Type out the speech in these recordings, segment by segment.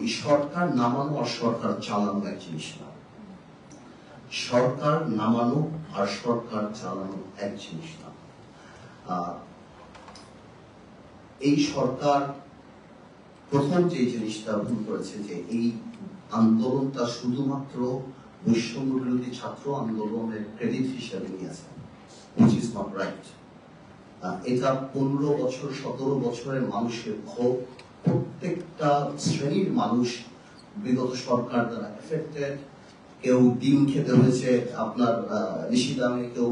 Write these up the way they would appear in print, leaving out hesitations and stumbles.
এই সরকার নামানো আর সরকার চালানো এক জিনিস না। সরকার নামানো আর সরকার চালানো এক জিনিস না। এই সরকার প্রথম যে জিনিসটা ভুল করেছে যে এই আন্দোলনটা শুধুমাত্র বৈষম্য বিরোধী ছাত্র আন্দোলনের ক্রেডিট হিসেবে নিয়েছে, which is not right. এটা 15 বছর 17 বছরের মানুষের ক্ষোভ, প্রত্যেকটা শ্রেণীর মানুষ বিগত সরকার দ্বারা এফেক্টেড। কেউ ডিম খেতে হয়েছে আপনার বেশি দামে, কেউ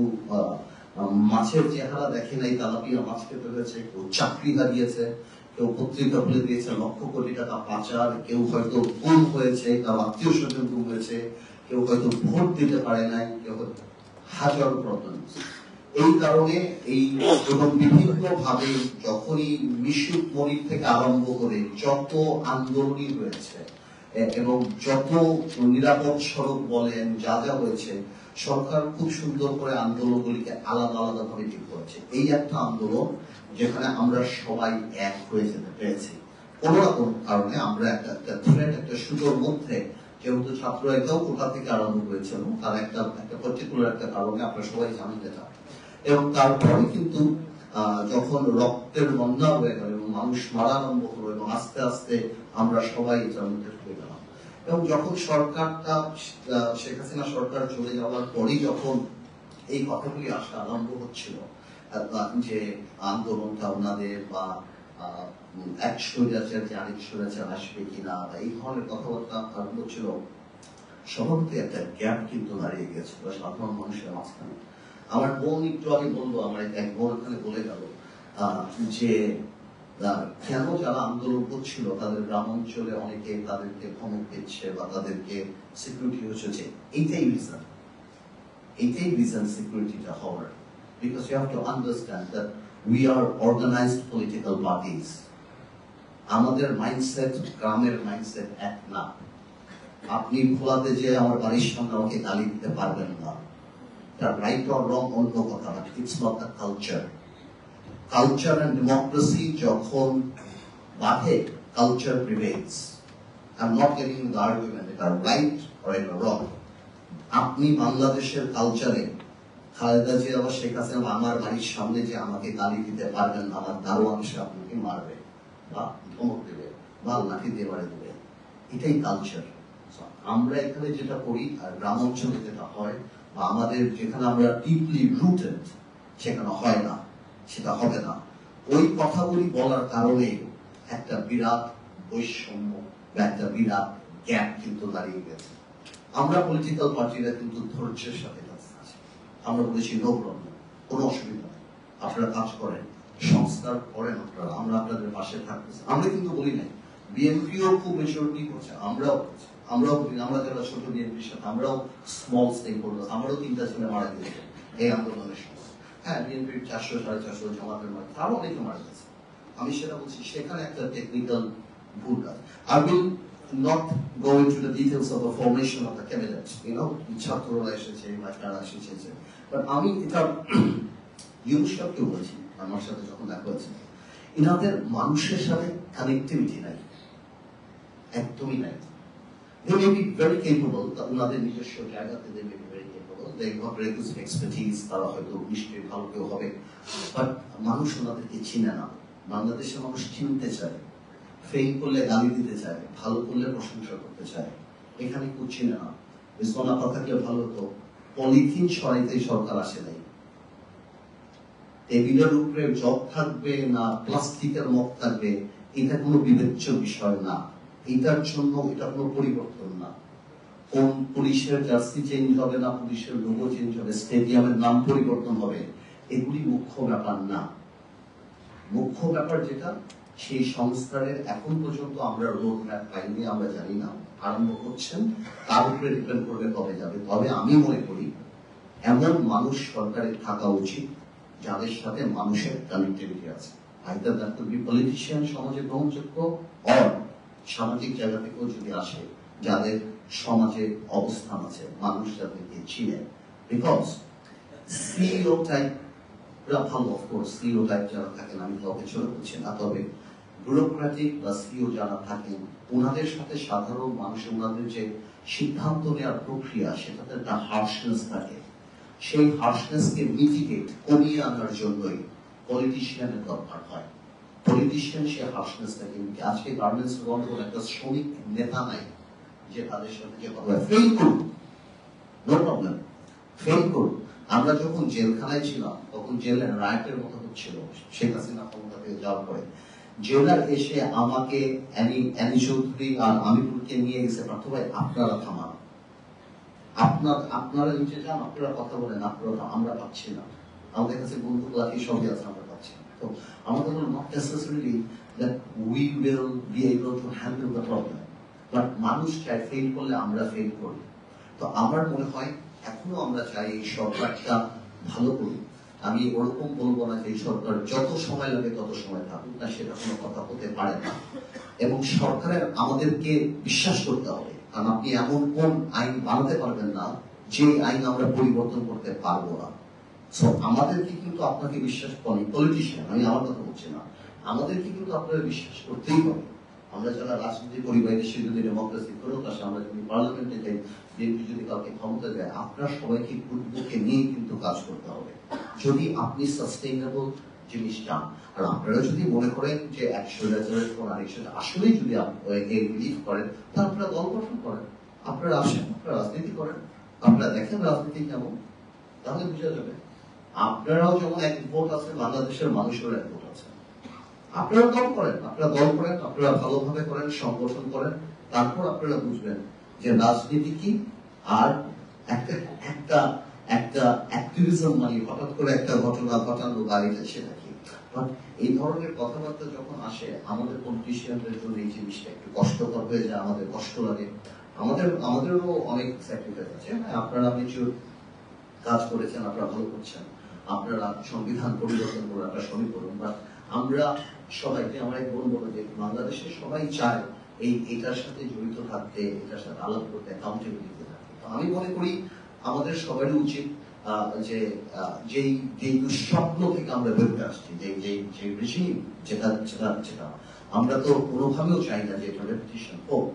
মাছের চেহারা দেখে নাই তেলাপিয়া মাছ খেতে হয়েছে, কেউ চাকরি হারিয়েছে, কেউ পত্রিকা খুলে দিয়েছে লক্ষ কোটি টাকা পাচার, কেউ হয়তো গুম হয়েছে, তার আত্মীয় স্বজন গুম হয়েছে, কেউ হয়তো ভোট দিতে পারে নাই, কেউ হাজার প্রবলেম। এই কারণে এই এবং বিভিন্ন ভাবে যখনই মিশুক মনির থেকে আরম্ভ করে যত আন্দোলনই হয়েছে এবং যত নিরাপদ সড়ক বলেন যা যা হয়েছে, সরকার খুব সুন্দর করে আন্দোলনগুলিকে আলাদা আলাদা ভাবে ঠিক করেছে। এই একটা আন্দোলন যেখানে আমরা সবাই এক হয়ে যেতে পেরেছি। কোন না কোন কারণে আমরা একটা থ্রেড, একটা সুযোগ মধ্যে, যেহেতু ছাত্র এটাও কোথা থেকে আরম্ভ হয়েছিল, তার একটা পার্টিকুলার একটা কারণে আপনারা সবাই জানেন যেটা। এবং তারপরে কিন্তু যখন রক্তের বন্যা হয়ে গেল এবং মানুষ মারা আরম্ভ হলো এবং আস্তে আস্তে আমরা সবাই এটার মধ্যে ঢুকে গেলাম। এবং যখন সরকারটা শেখ হাসিনা সরকার চলে যাওয়ার পরেই যখন এই কথাগুলি আসা আরম্ভ হচ্ছিল যে আন্দোলনটা ওনাদের বা এক স্বৈরাচার যে আরেক স্বৈরাচার আসবে কিনা বা এই ধরনের কথাবার্তা আরম্ভ হচ্ছিল, স্বভাবতই একটা গ্যাপ কিন্তু দাঁড়িয়ে গেছিল সাধারণ মানুষের মাঝখানে। আমার বোন একটু আগে বলবো, আমার এক বোন ওখানে বলে গেল যে কেন যারা আন্দোলন করছিল তাদের গ্রাম অঞ্চলে অনেকে তাদেরকে ধমক দিচ্ছে বা তাদেরকে সিকিউরিটি হচ্ছে, এইটাই রিজন সিকিউরিটিটা হওয়ার। Because you have to understand that we are organized political parties. আমাদের মাইন্ডসেট গ্রামের মাইন্ডসেট এক না। আপনি ভোলাতে যে আমার বাড়ির সামনে আমাকে গালি দিতে পারবেন না, রাইট অর রং অন্য কথা, but it's not the culture. Culture and democracy যখন বাধে, culture prevails. I am not getting the argument এটা রাইট অর এটা রং। আপনি বাংলাদেশের কালচারে খালেদা জিয়া বা শেখ হাসিনা আমার বাড়ির সামনে যে আমাকে গালি দিতে পারবেন না, আমার দারোয়ান এসে আপনাকে মারবে বা ধমক দেবে বা লাঠি দিয়ে মারে দেবে, এটাই কালচার। আমরা এখানে যেটা করি আর গ্রাম অঞ্চলে যেটা হয় বা আমাদের যেখানে আমরা ডিপলি রুটেড সেখানে হয় না, সেটা হবে না। ওই কথাগুলি বলার কারণে একটা বিরাট বৈষম্য বা একটা বিরাট গ্যাপ কিন্তু দাঁড়িয়ে গেছে। আমরা পলিটিক্যাল পার্টিরা কিন্তু ধৈর্যের সাথে কাজ আছে। আমরা বলেছি নো প্রবলেম, কোনো অসুবিধা নেই, আপনারা কাজ করেন, সংস্কার করেন আপনারা, আমরা আপনাদের পাশে থাকতেছি। আমরা কিন্তু বলি নাই, বিএনপিও খুব মেজরিটি করছে, আমরাও করছি, আমরা যারা ছোট বিএনপির সাথে আমরাও স্মল স্টেক হোল্ডার, আমরাও 3টা ছেলে মারা গেছে এই আন্দোলনের সময়। হ্যাঁ, বিএনপির 400 450 জামাতের মারা, আরো অনেকে মারা গেছে। আমি সেটা বলছি, সেখানে একটা টেকনিক্যাল ভুল আছে। I will not go into the details of the formation of the cabinet, ছাত্ররা এসেছে বা কারা এসেছে, বাট আমি এটা ইউনুস সাহেবকে বলেছি আমার সাথে যখন দেখা হয়েছে, এনাদের মানুষের সাথে কানেক্টিভিটি নাই, একদমই নাই। They may be very capable, ওনাদের নিজস্ব জায়গাতে they may be very capable, they have requisite expertise, তারা হয়তো নিশ্চয়ই ভালো কেউ হবে, বাট মানুষ ওনাদেরকে চিনে না। বাংলাদেশের মানুষ চিনতে চায়, ফেল করলে গালি দিতে চায়, ভালো করলে প্রশংসা করতে চায়, এখানে কেউ চিনে না। বিসমিল্লাহ থাকলে ভালো হতো, পলিথিন সরাইতেই সরকার আসে নাই। টেবিলের উপরে জগ থাকবে না প্লাস্টিকের মগ থাকবে, এটা কোনো বিবেচ্য বিষয় না। এটার জন্য এটা কোনো পরিবর্তন না। কোন পুলিশের জার্সি চেঞ্জ হবে না, পুলিশের লোগো চেঞ্জ হবে, স্টেডিয়ামের নাম পরিবর্তন হবে, এগুলি মুখ্য ব্যাপার না। মুখ্য ব্যাপার যেটা, সেই সংস্কারের এখন পর্যন্ত আমরা রোড ম্যাপ পাইনি, আমরা জানি না, আরম্ভ করছেন, তার উপরে ডিপেন্ড করবে কবে যাবে। তবে আমি মনে করি এমন মানুষ সরকারের থাকা উচিত যাদের সাথে মানুষের কানেক্টিভিটি আছে। Either that could be politician, সমাজে গ্রহণযোগ্য, অর সামাজিক জায়গা থেকেও যদি আসে, যাদের সমাজে অবস্থান আছে, মানুষ যাদেরকে চিনে। বিকজ সিইও টাইপ ভালো, অফকোর্স সিইও টাইপ যারা থাকেন, আমি কাউকে ছোট করছি না, তবে ব্যুরোক্রেটিক বা সিও যারা থাকেন ওনাদের সাথে সাধারণ মানুষ ওনাদের যে সিদ্ধান্ত নেওয়ার প্রক্রিয়া সেটাতে একটা হার্শনেস থাকে। সেই হার্শনেসকে মিটিগেট কমিয়ে আনার জন্যই পলিটিশিয়ানের দরকার হয়। পলিটিশিয়ান সে হার্শনেসটাকে, আজকে গার্মেন্টস বন্ধন একটা শ্রমিক নেতা নাই যে তাদের সাথে যে কথা ফেল করুন, নো প্রবলেম, ফেল করুন। আমরা যখন জেলখানায় ছিলাম তখন জেলের রায়টের মতো হচ্ছিল শেখ হাসিনা ক্ষমতা থেকে যাওয়ার পরে। জেলার এসে আমাকে অ্যানি চৌধুরী আর আমিরুলকে নিয়ে গেছে, পার্থ ভাই আপনারা থামান, আপনারা নিচে যান, আপনারা কথা বলেন, আপনারা, আমরা পাচ্ছি না, আমাদের কাছে বন্দুক লাঠি সবই আছে, আমরা পাচ্ছি না। তো আমাদের not necessarily that we will be able to handle the problem, but মানুষ চায় ফেল করলে আমরা ফেল করি। তো আমার মনে হয় এখনো আমরা চাই এই সরকারটা ভালো করি। আমি ওরকম বলবো না যে এই সরকার যত সময় লাগে তত সময় থাকুক না, সেটা কোনো কথা হতে পারে না। এবং সরকারের আমাদেরকে বিশ্বাস করতে হবে, কারণ আপনি এমন কোন আইন বানাতে পারবেন না যে আইন আমরা পরিবর্তন করতে পারবো না। সো আমাদেরকে কিন্তু আপনাকে বিশ্বাস করি, পলিটিশিয়ান, আমি আমার কথা বলছি না, আমাদেরকে কিন্তু আপনারা বিশ্বাস করতেই হবে। আমরা যারা রাজনীতি করি বা দেশে যদি ডেমোক্রেসি ফেরত আসে, আমরা যদি পার্লামেন্টে যাই, বিএনপি যদি কাউকে ক্ষমতা দেয়, আপনার সবাইকে বুকে নিয়ে কিন্তু কাজ করতে হবে যদি আপনি সাস্টেইনেবল জিনিস চান। আর আপনারা যদি মনে করেন যে একশো হাজারের পর আরেকশো আসলেই যদি বিলিভ করেন, তাহলে আপনারা দল গঠন করেন, আপনারা আসেন, আপনারা রাজনীতি করেন, আপনারা দেখেন রাজনীতি কেমন, তাহলে বুঝা যাবে। আপনারাও যেমন এক ভোট আছে, বাংলাদেশের মানুষের এক ভোট আছে। আপনারা দল করেন, আপনারা ভালোভাবে করেন, সংগঠন করেন, তারপর আপনারা বুঝবেন যে রাজনীতি কি। আর একটা একটা একটা অ্যাক্টিভিজম মানে হঠাৎ করে একটা ঘটনা ঘটানো বা এটা সেটা কি, এই ধরনের কথাবার্তা যখন আসে আমাদের পলিটিশিয়ানদের জন্য এই জিনিসটা একটু কষ্টকর হয়ে যায়, আমাদের কষ্ট লাগে। আমাদেরও অনেক স্যাক্রিফাইস আছে। আপনারা প্রচুর কাজ করেছেন, আপনারা ভালো করছেন, আপনারা সংবিধান পরিবর্তন করে আপনারা সবই করুন, বাট আমরা সবাইকে আমরা বলবো যে বাংলাদেশের সবাই চায় এটার সাথে জড়িত থাকতে, এটার সাথে আলাপ করতে, অ্যাকাউন্টেবিলিটি থাকতে। তো আমি মনে করি আমাদের সবারই উচিত যেই দুঃস্বপ্ন থেকে আমরা বেরোতে আসছি, যে রিজিম যেটা আমরা তো কোনোভাবেও চাই না যে এটা রেপুটেশন হোক,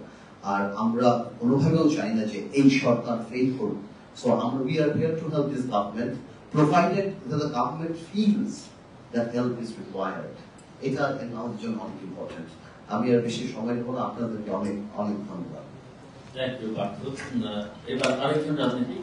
আর আমরা কোনোভাবেও চাই না যে এই সরকার ফেল করুক। So we are here to help this government, provided that the government feels that help is required. এটা আমাদের জন্য অনেক ইম্পর্টেন্ট। আমি আর বেশি সময় নেব না, আপনাদেরকে অনেক অনেক ধন্যবাদ। Thank you. এবার আরেকজন রাজনীতি